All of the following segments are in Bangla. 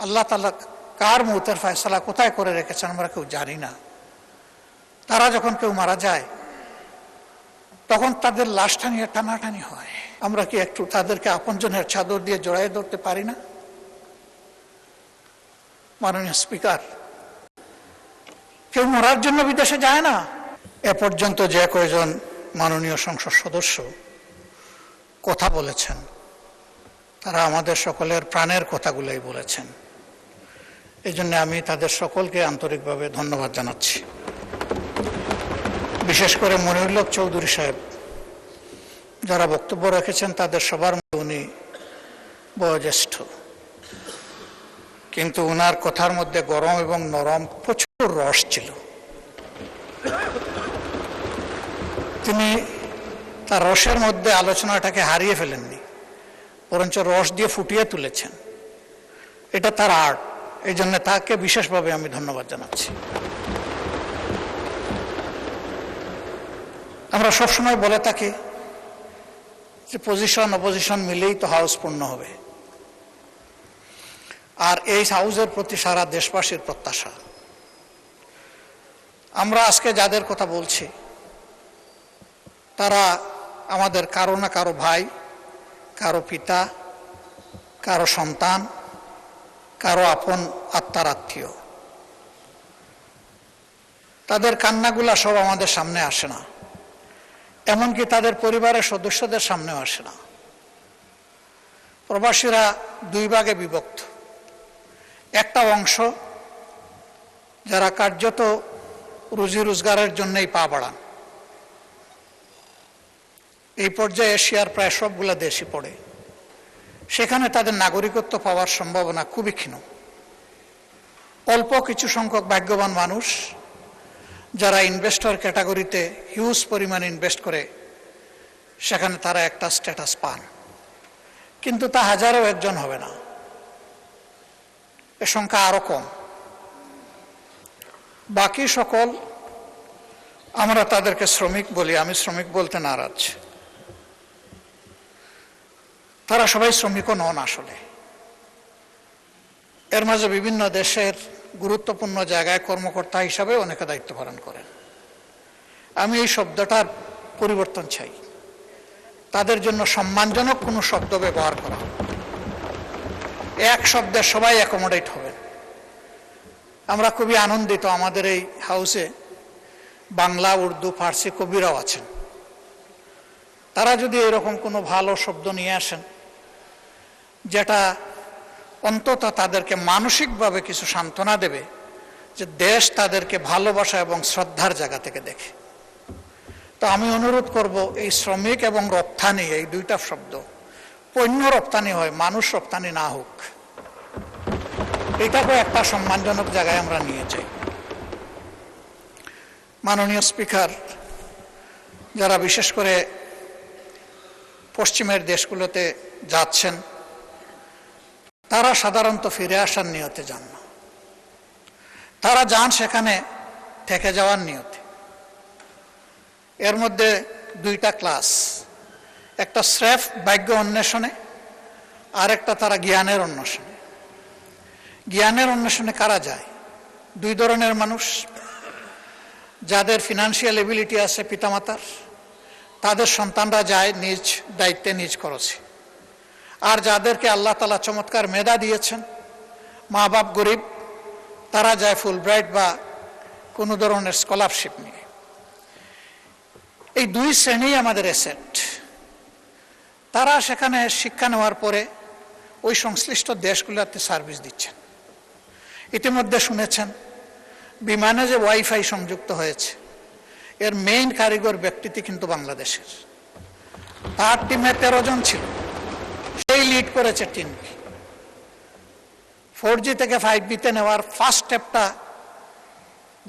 আল্লাহ তাআলা কার মৌতের ফয়সালা কোথায় করে রেখেছেন আমরা কেউ জানি না। তারা যখন কেউ মারা যায় তখন তাদের লাশটা নিয়ে টানাটানি হয়। আমরা কি একটু তাদেরকে আপনজনের চাদর দিয়ে জড়াই ধরতে পারি না? মাননীয় স্পিকার, কেউ মরার জন্য বিদেশে যায় না। এ পর্যন্ত যে কয়েকজন মাননীয় সংসদ সদস্য কথা বলেছেন তারা আমাদের সকলের প্রাণের কথাগুলোই বলেছেন। এই জন্য আমি তাদের সকলকে আন্তরিকভাবে ধন্যবাদ জানাচ্ছি। বিশেষ করে মনিরুল হক চৌধুরী সাহেব যারা বক্তব্য রেখেছেন তাদের সবার মধ্যে উনি বয়োজ্যেষ্ঠ, কিন্তু উনার কথার মধ্যে গরম এবং নরম প্রচুর রস ছিল। তিনি তার রসের মধ্যে আলোচনাটাকে হারিয়ে ফেলেননি, বরঞ্চ রস দিয়ে ফুটিয়ে তুলেছেন। এটা তার আর্ট, এই জন্য তাকে বিশেষভাবে আমি ধন্যবাদ জানাচ্ছি। আমরা সবসময় বলে থাকি যে পজিশন অপোজিশন মিলেই তো হাউস পূর্ণ হবে, আর এই হাউসের প্রতি সারা দেশবাসীর প্রত্যাশা। আমরা আজকে যাদের কথা বলছি তারা আমাদের কারো না কারো ভাই, কারো পিতা, কারো সন্তান, কারো আপন আত্মার আত্মীয়। তাদের কান্নাগুলা সব আমাদের সামনে আসে না, এমনকি তাদের পরিবারের সদস্যদের সামনেও আসে না। প্রবাসীরা দুই ভাগে বিভক্ত। একটা অংশ যারা কার্যত রুজি রোজগারের জন্যই পা বাড়ান, এই পর্যায়ে এশিয়ার প্রায় সবগুলা দেশই পড়ে, সেখানে তাদের নাগরিকত্ব পাওয়ার সম্ভাবনা খুবই ক্ষীণ। অল্প কিছু সংখ্যক ভাগ্যবান মানুষ যারা ইনভেস্টর ক্যাটাগরিতে হিউজ পরিমাণ ইনভেস্ট করে সেখানে তারা একটা স্ট্যাটাস পান, কিন্তু তা হাজারেও একজন হবে না, এ সংখ্যা আরো কম। বাকি সকল আমরা তাদেরকে শ্রমিক বলি, আমি শ্রমিক বলতে নারাজ। তারা সবাই শ্রমিকও নন আসলে। এর মাঝে বিভিন্ন দেশের গুরুত্বপূর্ণ জায়গায় কর্মকর্তা হিসাবে অনেকে দায়িত্ব পালন করেন। আমি এই শব্দটার পরিবর্তন চাই, তাদের জন্য সম্মানজনক কোনো শব্দ ব্যবহার করা। এক শব্দে সবাই অ্যাকোমোডেট হবেন। আমরা খুবই আনন্দিত আমাদের এই হাউসে বাংলা, উর্দু, ফার্সি কবিরাও আছেন। তারা যদি এরকম কোনো ভালো শব্দ নিয়ে আসেন যেটা অন্তত তাদেরকে মানসিকভাবে কিছু সান্ত্বনা দেবে যে দেশ তাদেরকে ভালোবাসা এবং শ্রদ্ধার জায়গা থেকে দেখে, তো আমি অনুরোধ করব এই শ্রমিক এবং রপ্তানি, এই দুইটা শব্দ পণ্য রপ্তানি হয়, মানুষ রপ্তানি না হোক। এটাকে একটা সম্মানজনক জায়গায় আমরা নিয়ে যাই। মাননীয় স্পিকার, যারা বিশেষ করে পশ্চিমের দেশগুলোতে যাচ্ছেন তারা সাধারণত ফিরে আসার নিয়তে যান না, তারা যান সেখানে থেকে যাওয়ার নিয়তে। এর মধ্যে দুইটা ক্লাস, একটা স্রেফ ভাগ্য অন্বেষণে আর একটা তারা জ্ঞানের অন্বেষণে। জ্ঞানের অন্বেষণে কারা যায়? দুই ধরনের মানুষ, যাদের ফিনান্সিয়াল এবিলিটি আছে পিতামাতার, তাদের সন্তানরা যায় নিজ দায়িত্বে নিজ খরচে। আর যাদেরকে আল্লাহ তাআলা চমৎকার মেধা দিয়েছেন, মা বাপ গরিব, তারা যায় ফুলব্রাইট বা কোনো ধরনের স্কলারশিপ নিয়ে। এই দুই শ্রেণী আমাদের অ্যাসেট। তারা সেখানে শিক্ষা নেওয়ার পরে ওই সংশ্লিষ্ট দেশগুলোতে সার্ভিস দিচ্ছেন। ইতিমধ্যে শুনেছেন বিমানে যে ওয়াইফাই সংযুক্ত হয়েছে এর মেইন কারিগর ব্যক্তিটি কিন্তু বাংলাদেশের। তার টিমে 13 জন ছিল, সেই লিড করেছে টিমকে। 4G থেকে 5G-তে নেওয়ার ফার্স্ট স্টেপটা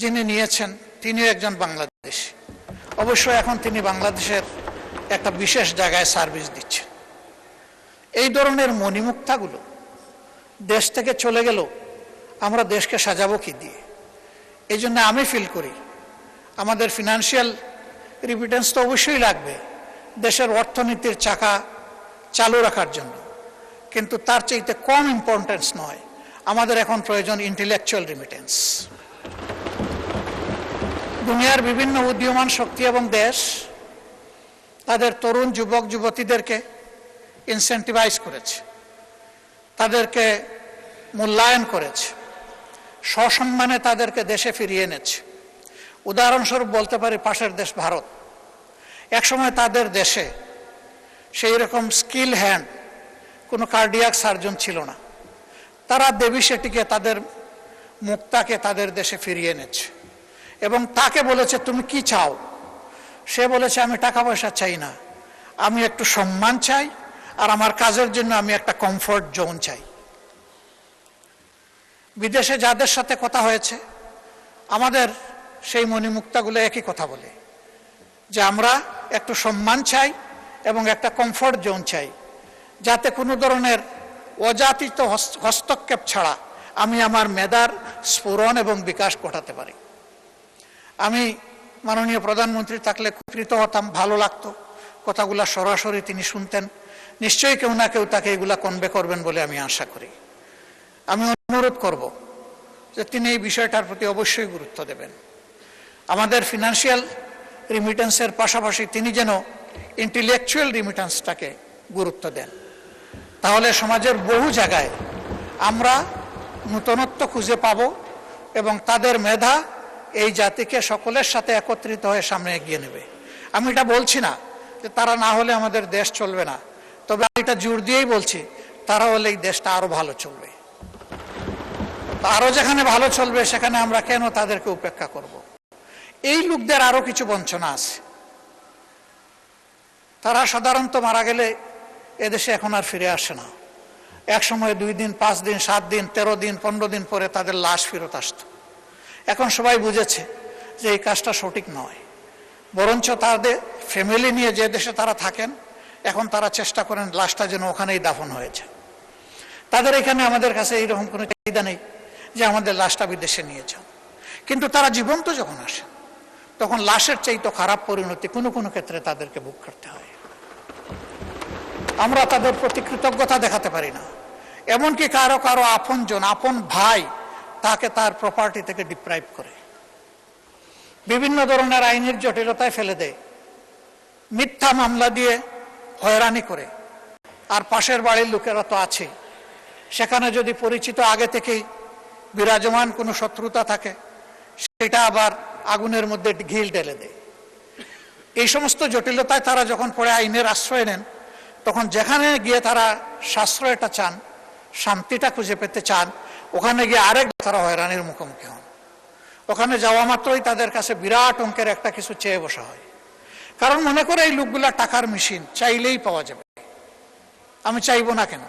যিনি নিয়েছেন তিনিও একজন বাংলাদেশী। অবশ্যই এখন তিনি বাংলাদেশের একটা বিশেষ জায়গায় সার্ভিস দিচ্ছেন। এই ধরনের মণিমুক্তাগুলো দেশ থেকে চলে গেল, আমরা দেশকে সাজাবো কি দিয়ে? এই জন্য আমি ফিল করি আমাদের ফিনান্সিয়াল রিমিটেন্স তো অবশ্যই লাগবে দেশের অর্থনীতির চাকা চালু রাখার জন্য, কিন্তু তার চাইতে কম ইম্পর্টেন্স নয় আমাদের এখন প্রয়োজন ইন্টেলেকচুয়াল রিমিটেন্স। দুনিয়ার বিভিন্ন উদীয়মান শক্তি এবং দেশ তাদের তরুণ যুবক যুবতীদেরকে ইনসেন্টিভাইজ করেছে, তাদেরকে মূল্যায়ন করেছে, সসম্মানে তাদেরকে দেশে ফিরিয়ে এনেছে। উদাহরণস্বরূপ বলতে পারি পাশের দেশ ভারত। একসময় তাদের দেশে সেই রকম স্কিল হ্যান্ড কোনো কার্ডিয়াক সার্জন ছিল না। তারা দেবী শেঠিকে, তাদের মুক্তাকে তাদের দেশে ফিরিয়ে এনেছে এবং তাকে বলেছে তুমি কি চাও? সে বলেছে আমি টাকা পয়সা চাই না, আমি একটু সম্মান চাই, আর আমার কাজের জন্য আমি একটা কমফোর্ট জোন চাই। বিদেশে যাদের সাথে কথা হয়েছে আমাদের সেই মণিমুক্তাগুলো একই কথা বলে যে আমরা একটু সম্মান চাই এবং একটা কমফোর্ট জোন চাই, যাতে কোনো ধরনের অযাচিত হস্তক্ষেপ ছাড়া আমি আমার মেধার স্ফুরণ এবং বিকাশ ঘটাতে পারি। আমি মাননীয় প্রধানমন্ত্রী থাকলে কৃত হতাম, ভালো লাগতো কথাগুলা সরাসরি তিনি শুনতেন। নিশ্চয়ই কেউ না কেউ তাকে এগুলা কনভে করবেন বলে আমি আশা করি। আমি অনুরোধ করব যে তিনি এই বিষয়টার প্রতি অবশ্যই গুরুত্ব দেবেন। আমাদের ফিনান্সিয়াল রিমিটেন্সের পাশাপাশি তিনি যেন ইন্টেলেকচুয়াল রিমিটেন্সটাকে গুরুত্ব দেন। তাহলে সমাজের বহু জায়গায় আমরা নূতনত্ব খুঁজে পাব এবং তাদের মেধা এই জাতিকে সকলের সাথে একত্রিত হয়ে সামনে এগিয়ে নেবে। আমি এটা বলছি না যে তারা না হলে আমাদের দেশ চলবে না, তবে আমি এটা জোর দিয়েই বলছি তারা হলে এই দেশটা আরো ভালো চলবে। আরো যেখানে ভালো চলবে সেখানে আমরা কেন তাদেরকে উপেক্ষা করব? এই লোকদের আরো কিছু বঞ্চনা আছে। তারা সাধারণত মারা গেলে এদেশে এখন আর ফিরে আসে না। এক সময় 2 দিন, 5 দিন, 7 দিন, 13 দিন, 15 দিন পরে তাদের লাশ ফেরত আসত। এখন সবাই বুঝেছে যে এই কাজটা সঠিক নয়, বরঞ্চ তাদের ফ্যামিলি নিয়ে যে দেশে তারা থাকেন এখন তারা চেষ্টা করেন লাশটা যেন ওখানেই দাফন হয়েছে। তাদের এখানে আমাদের কাছে এইরকম কোনো চাহিদা নেই যে আমাদের লাশটা বিদেশে নিয়ে যান। কিন্তু তারা জীবন্ত যখন আসে তখন লাশের চাইতে খারাপ পরিণতি কোনো কোনো ক্ষেত্রে তাদেরকে ভোগ করতে হয়। আমরা তাদের প্রতি কৃতজ্ঞতা দেখাতে পারি না। এমনকি কারো কারো আপনজন, আপন ভাই তাকে তার প্রপার্টি থেকে ডিপ্রাইভ করে, বিভিন্ন ধরনের আইনের জটিলতায় ফেলে দেয়, মিথ্যা মামলা দিয়ে হয়রানি করে। আর পাশের বাড়ির লোকেরা তো আছে, সেখানে যদি পরিচিত আগে থেকেই বিরাজমান কোনো শত্রুতা থাকে সেটা আবার আগুনের মধ্যে ঘিল ঢেলে দেয়। এই সমস্ত জটিলতায় তারা যখন পরে আইনের আশ্রয় নেন তখন যেখানে গিয়ে তারা সাশ্রয়টা চান, শান্তিটা খুঁজে পেতে চান, ওখানে গিয়ে আরেক তারা হয়রানির মুখোমুখি হন। ওখানে যাওয়া মাত্রই তাদের কাছে বিরাট অঙ্কের একটা কিছু চেয়ে বসা হয়, কারণ মনে করে এই লোকগুলা টাকার মেশিন, চাইলেই পাওয়া যাবে। আমি চাইবো না কেন?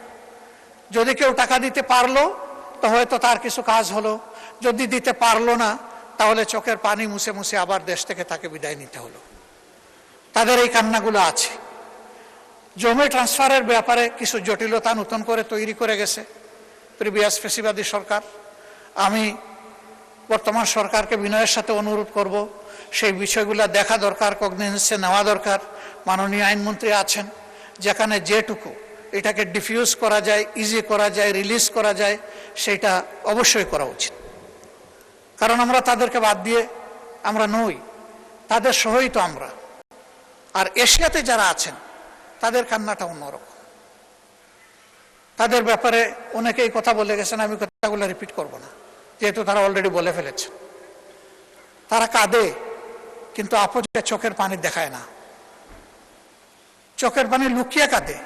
যদি কেউ টাকা দিতে পারলো তো হয়তো তার কিছু কাজ হলো, যদি দিতে পারলো না তাহলে চোখের পানি মুছে মুছে আবার দেশ থেকে তাকে বিদায় নিতে হলো। তাদের এই কান্নাগুলো আছে। জমি ট্রান্সফারের ব্যাপারে কিছু জটিলতা নতুন করে তৈরি করে গেছে প্রিভিয়াস ফেসিবাদী সরকার। আমি বর্তমান সরকারকে বিনয়ের সাথে অনুরোধ করব সেই বিষয়গুলো দেখা দরকার, কগনিজেন্সে নেওয়া দরকার। মাননীয় আইনমন্ত্রী আছেন, যেখানে যেটুকু এটাকে ডিফিউজ করা যায়, ইজি করা যায়, রিলিজ করা যায়, সেটা অবশ্যই করা উচিত। কারণ আমরা তাদেরকে বাদ দিয়ে আমরা নই, তাদের সহই তো আমরা। আর এশিয়াতে যারা আছেন তাদের কান্নাটা অন্যরকম। তাদের ব্যাপারে অনেকেই কথা বলে গেছেন, আমি কথাগুলো রিপিট করব না, যেহেতু তারা অলরেডি বলে ফেলেছে। তারা কাঁদে কিন্তু আপজে চোখের পানি দেখায় না, চোখের পানি লুকিয়ে কাঁদে।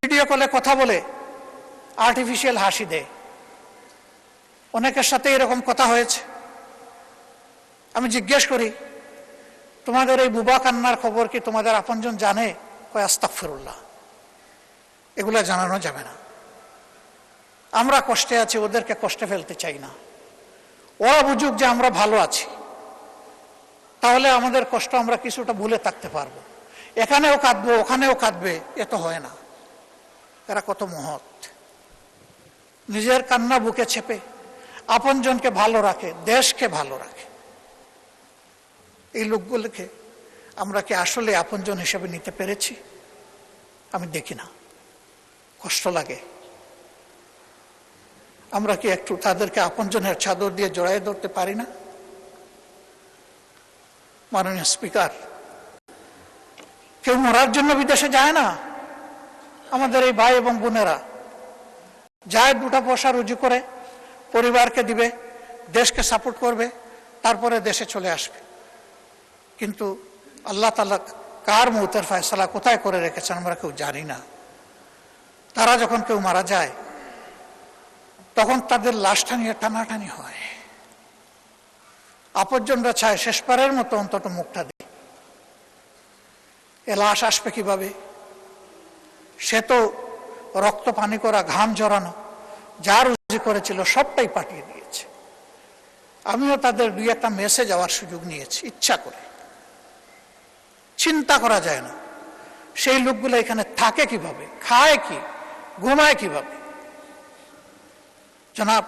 ভিডিও কলে কথা বলে আর্টিফিশিয়াল হাসি দেয়। অনেকের সাথে এরকম কথা হয়েছে। আমি জিজ্ঞেস করি, তোমাদের এই বুবা কান্নার খবর কি তোমাদের আপনজন জানে? কয় আস্তাগফিরুল্লাহ, এগুলা জানানো যাবে না। আমরা কষ্টে আছি, ওদেরকে কষ্টে ফেলতে চাই না। ওরা বুঝুক যে আমরা ভালো আছি, তাহলে আমাদের কষ্ট আমরা কিছুটা ভুলে থাকতে পারবো। এখানেও কাঁদবো, ওখানেও কাঁদবে, এ তো হয় না। এরা কত মহৎ, নিজের কান্না বুকে চেপে আপনজনকে ভালো রাখে, দেশকে ভালো রাখে। এই লোকগুলোকে আমরা কি আসলে আপনজন হিসেবে নিতে পেরেছি? আমি দেখি না, কষ্ট লাগে। আমরা কি একটু তাদেরকে আপনজনের চাদর দিয়ে জড়াই ধরতে পারি না? মাননীয় স্পিকার, কেউ মরার জন্য বিদেশে যায় না। আমাদের এই ভাই এবং বোনেরা যায়, 2টা পয়সা রুজি করে পরিবারকে দিবে, দেশকে সাপোর্ট করবে, তারপরে দেশে চলে আসবে। কিন্তু আল্লাহ তাআলা কার মৌতের ফয়সালা কোথায় করে রেখেছেন আমরা কেউ জানি না। তারা যখন কেউ মারা যায় তখন তাদের লাশটা নিয়ে টানাটানি হয়। আপনজনরা চায় শেষবারের মতো অন্তত মুখটা দিই। এ লাশ আসবে কিভাবে? সে তো রক্ত পানি করা, ঘাম জড়ানো, যা রুজি করেছিল সবটাই পাঠিয়ে দিয়েছে। আমিও তাদের 2-1টা মেসে যাওয়ার সুযোগ নিয়েছি ইচ্ছা করে। চিন্তা করা যায় না সেই লোকগুলো এখানে থাকে কিভাবে, খায় কি, ঘুমায় কিভাবে। জনাব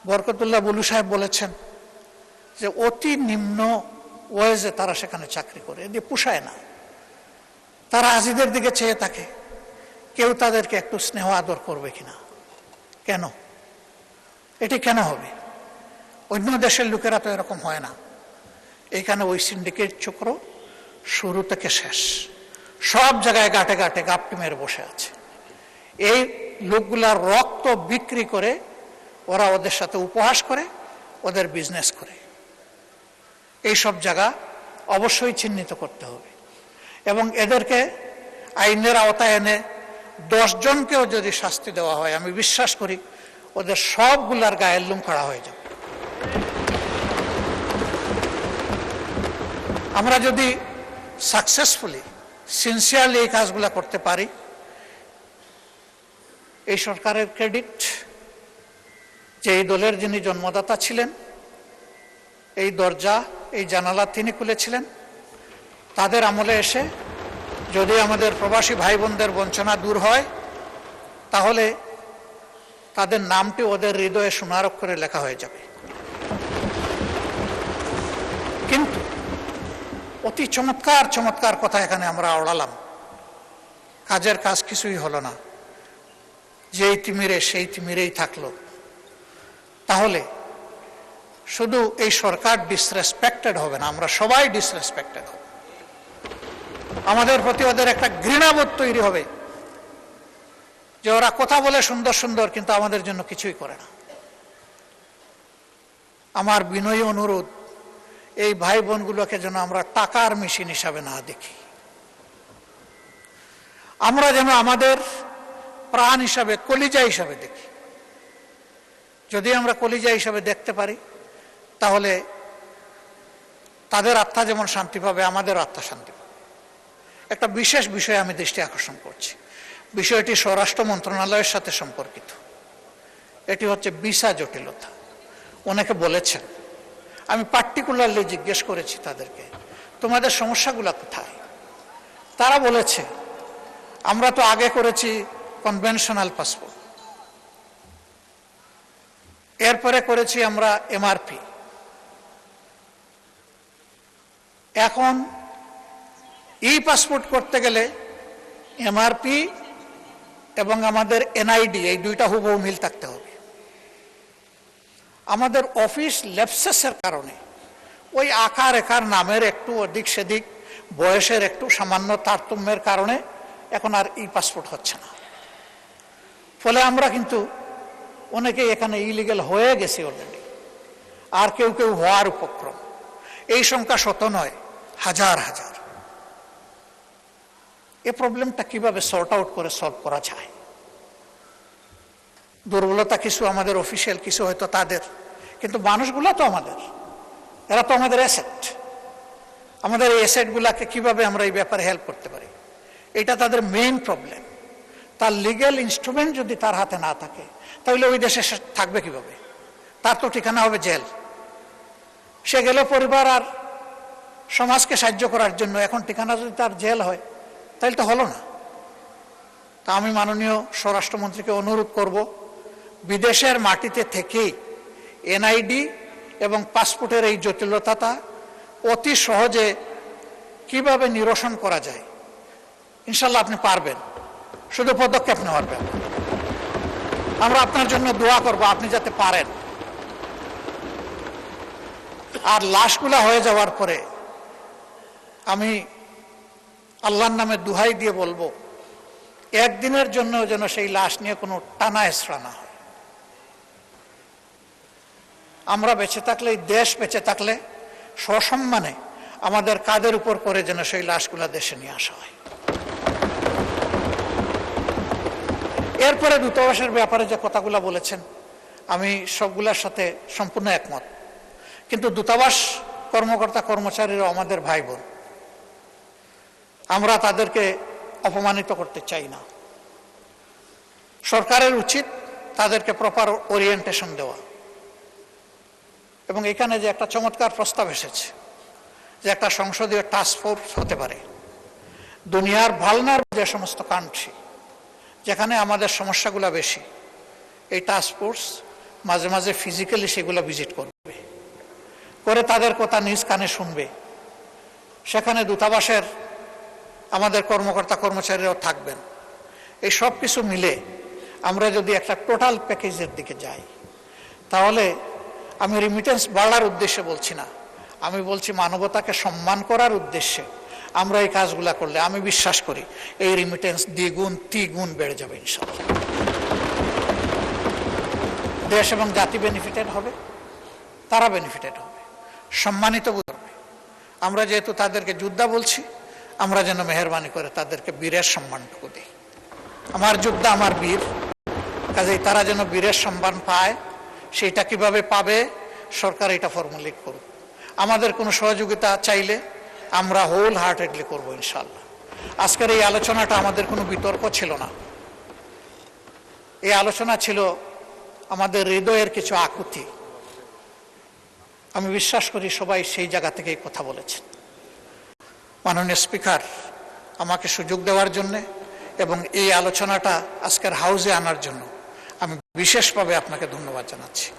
বরকতুল্লাহ বুলু সাহেব বলেছেন যে অতি নিম্ন ওয়েজে তারা সেখানে চাকরি করে, এদিকে পোষায় না। তারা হাজিদের দিকে চেয়ে থাকে, কেউ তাদেরকে একটু স্নেহ আদর করবে কিনা। কেন? এটি কেন হবে? অন্য দেশের লোকেরা তো এরকম হয় না। এখানে ওই সিন্ডিকেট চক্র শুরু থেকে শেষ সব জায়গায় গাটে গাটে গাপটি মেরে বসে আছে। এই লোকগুলার রক্ত বিক্রি করে ওরা ওদের সাথে উপহাস করে, ওদের বিজনেস করে। এই সব জায়গা অবশ্যই চিহ্নিত করতে হবে এবং এদেরকে আইনের আওতায় এনে 10 জনকেও যদি শাস্তি দেওয়া হয়, আমি বিশ্বাস করি ওদের সবগুলার গায়ের লোম খাড়া হয়ে যাবে। আমরা যদি সাকসেসফুলি সিনসিয়ারলি এই কাজগুলো করতে পারি, এই সরকারের ক্রেডিট যে এই দলের যিনি জন্মদাতা ছিলেন, এই দরজা এই জানালা তিনি খুলেছিলেন। তাদের আমলে এসে যদি আমাদের প্রবাসী ভাই বোনদের বঞ্চনা দূর হয়, তাহলে তাদের নামটি ওদের হৃদয়ে সোনার অক্ষরে লেখা হয়ে যাবে। কিন্তু অতি চমৎকার চমৎকার কথা এখানে আমরা আওড়ালাম, কাজের কাজ কিছুই হলো না। যেই তিমিরে সেই তিমিরেই থাকলো। তাহলে শুধু এই সরকার ডিসরেসপেক্টেড হবে না, আমরা সবাই ডিসরেসপেক্টেড হব। আমাদের প্রতি ওদের একটা ঘৃণাবোধ তৈরি হবে যে ওরা কথা বলে সুন্দর সুন্দর কিন্তু আমাদের জন্য কিছুই করে না। আমার বিনয়ী অনুরোধ, এই ভাই বোনগুলোকে যেন আমরা টাকার মেশিন হিসাবে না দেখি, আমরা যেন আমাদের প্রাণ হিসাবে, কলিজা হিসাবে দেখি। যদি আমরা কলিজা হিসাবে দেখতে পারি তাহলে তাদের আত্মা যেমন শান্তি পাবে, আমাদের আত্মা শান্তি পাবে। একটা বিশেষ বিষয়ে আমি দৃষ্টি আকর্ষণ করছি, বিষয়টি স্বরাষ্ট্র মন্ত্রণালয়ের সাথে সম্পর্কিত। এটি হচ্ছে ভিসা জটিলতা। অনেকে বলেছেন, আমি পার্টিকুলারলি জিজ্ঞেস করেছি তাদেরকে, তোমাদের সমস্যাগুলো কোথায়? তারা বলেছে, আমরা তো আগে করেছি কনভেনশনাল পাসপোর্ট, এরপরে করেছি আমরা এমআরপি, এখন ই পাসপোর্ট করতে গেলে এমআরপি এবং আমাদের এনআইডি এই 2টা হুবহু মিল থাকতে হবে। আমাদের অফিস ল্যাপসেসের কারণে ওই আকার একার নামের একটু অধিক সেদিক, বয়সের একটু সামান্য তারতম্যের কারণে এখন আর ই পাসপোর্ট হচ্ছে না। ফলে আমরা কিন্তু অনেকে এখানে ইলিগাল হয়ে গেছি অলরেডি, আর কেউ কেউ হওয়ার উপক্রম। এই সংখ্যা শত নয়, হাজার হাজার। এই প্রবলেমটা কিভাবে সর্ট আউট করে সলভ করা যায়? দুর্বলতা কিছু আমাদের অফিসিয়াল, কিছু হয়তো তাদের, কিন্তু মানুষগুলো তো আমাদের, এরা তো আমাদের অ্যাসেট। আমাদের এই অ্যাসেটগুলাকে কিভাবে আমরা এই ব্যাপারে হেল্প করতে পারি, এটা তাদের মেইন প্রবলেম। তার লিগ্যাল ইনস্ট্রুমেন্ট যদি তার হাতে না থাকে তাহলে ওই দেশে থাকবে কিভাবে? তার তো ঠিকানা হবে জেল। সে গেলে পরিবার আর সমাজকে সাহায্য করার জন্য, এখন ঠিকানা যদি তার জেল হয় তাহলে তো হলো না। তা আমি মাননীয় স্বরাষ্ট্রমন্ত্রীকে অনুরোধ করব, বিদেশের মাটিতে থেকেই এনআইডি এবং পাসপোর্টের এই জটিলতাটা অতি সহজে কিভাবে নিরসন করা যায়, ইনশাল্লাহ আপনি পারবেন, শুধু পদক্ষেপ নেওয়ার ব্যাপার। আমরা আপনার জন্য দোয়া করব আপনি যাতে পারেন। আর লাশগুলা হয়ে যাওয়ার পরে আমি আল্লাহর নামে দুহাই দিয়ে বলবো, একদিনের জন্য যেন সেই লাশ নিয়ে কোনো টানা হেঁচড়া না হয়। আমরা বেঁচে থাকলে, এই দেশ বেঁচে থাকলে সসম্মানে আমাদের কাঁধের উপর করে যেন সেই লাশগুলা দেশে নিয়ে আসা হয়। এরপরে দূতাবাসের ব্যাপারে যে কথাগুলো বলেছেন আমি সবগুলোর সাথে সম্পূর্ণ একমত, কিন্তু দূতাবাস কর্মকর্তা কর্মচারীরা আমাদের ভাই বোন, আমরা তাদেরকে অপমানিত করতে চাই না। সরকারের উচিত তাদেরকে প্রপার ওরিয়েন্টেশন দেওয়া। এবং এখানে যে একটা চমৎকার প্রস্তাব এসেছে যে একটা সংসদীয় টাস্ক ফোর্স হতে পারে, দুনিয়ার ভালনার যে সমস্ত কান্ট্রি যেখানে আমাদের সমস্যাগুলো বেশি, এই টাস্ক ফোর্স মাঝে মাঝে ফিজিক্যালি সেগুলো ভিজিট করবে, করে তাদের কথা নিজ কানে শুনবে। সেখানে দূতাবাসের আমাদের কর্মকর্তা কর্মচারীরাও থাকবেন। এই সব কিছু মিলে আমরা যদি একটা টোটাল প্যাকেজের দিকে যাই, তাহলে আমি রিমিটেন্স বাড়ার উদ্দেশ্যে বলছি না, আমি বলছি মানবতাকে সম্মান করার উদ্দেশ্যে আমরা এই কাজগুলা করলে আমি বিশ্বাস করি এই রিমিটেন্স দ্বিগুণ তিগুণ বেড়ে যাবে ইনশাআল্লাহ। দেশ এবং জাতি বেনিফিটেড হবে, তারা বেনিফিটেড হবে, সম্মানিত বোধ হবে। আমরা যেহেতু তাদেরকে যোদ্ধা বলছি, আমরা যেন মেহরবানি করে তাদেরকে বীরের সম্মানটুকু দিই। আমার যোদ্ধা আমার বীর, কাজেই তারা যেন বীরের সম্মান পায়। সেইটা কিভাবে পাবে সরকার এটা ফর্মুলেট করুক। আমাদের কোনো সহযোগিতা চাইলে আমরা হোল হার্টেডলি করবো ইনশাআল্লাহ। আজকের এই আলোচনাটা আমাদের কোনো বিতর্ক ছিল না, এই আলোচনা ছিল আমাদের হৃদয়ের কিছু আকুতি। আমি বিশ্বাস করি সবাই সেই জায়গা থেকেই কথা বলেছেন। মাননীয় স্পিকার আমাকে সুযোগ দেওয়ার জন্যে এবং এই আলোচনাটা আজকের হাউজে আনার জন্য আমি বিশেষভাবে আপনাকে ধন্যবাদ জানাচ্ছি।